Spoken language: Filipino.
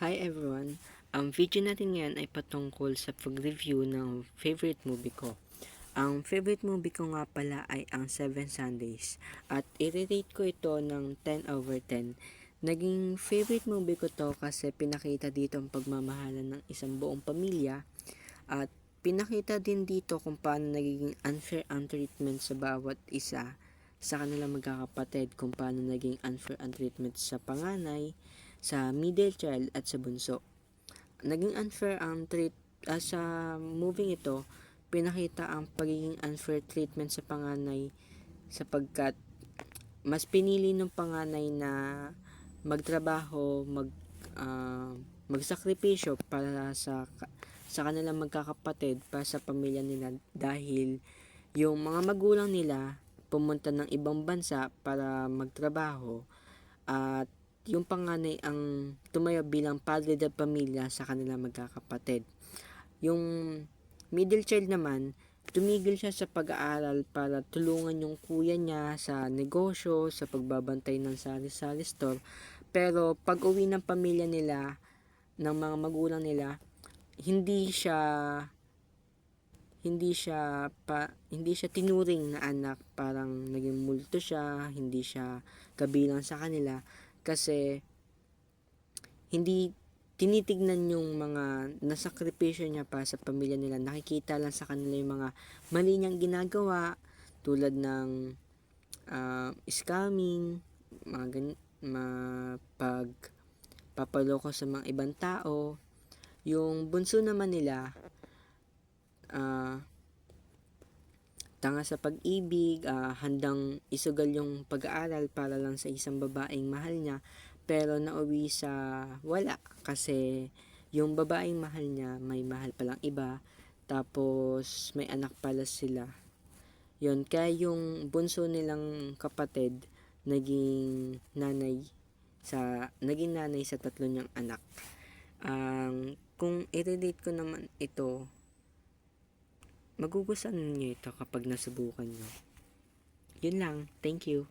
Hi everyone! Ang video natin ngayon ay patungkol sa pag-review ng favorite movie ko. Ang favorite movie ko nga pala ay ang Seven Sundays at i-rate ko ito ng 10/10. Naging favorite movie ko to kasi pinakita dito ang pagmamahalan ng isang buong pamilya at pinakita din dito kung paano nagiging unfair ang treatment sa bawat isa sa kanilang magkakapatid, kung paano naging unfair ang treatment sa panganay, sa middle child at sa bunso. Naging unfair ang sa movie ito, pinakita ang pagiging unfair treatment sa panganay sapagkat mas pinili ng panganay na magtrabaho, magsakripisyo para sa kanilang magkakapatid, para sa pamilya nila, dahil yung mga magulang nila pumunta ng ibang bansa para magtrabaho at yung panganay ang tumayo bilang padre de pamilya sa kanilang magkakapatid. Yung middle child naman, tumigil siya sa pag-aaral para tulungan yung kuya niya sa negosyo, sa pagbabantay ng sari-sari store. Pero pag uwi ng pamilya nila, ng mga magulang nila, hindi siya hindi siya tinuring na anak, parang naging multo siya, hindi siya kabilang sa kanila kasi hindi tinitignan yung mga nasakripisyo niya para sa pamilya nila. Nakikita lang sa kanila yung mga mali niyang ginagawa, tulad ng scamming, pagpapaloko sa mga ibang tao. Yung bunso naman nila, tanga sa pag-ibig, handang isugal yung pag-aaral para lang sa isang babaeng mahal niya, pero nauwi sa wala kasi yung babaeng mahal niya may mahal palang iba, tapos may anak pala sila. Yun, kaya yung bunso nilang kapatid naging nanay sa tatlo niyang anak. Kung i-relate ko naman ito, magugustuhan niyo ito kapag nasubukan niyo. Yun lang. Thank you.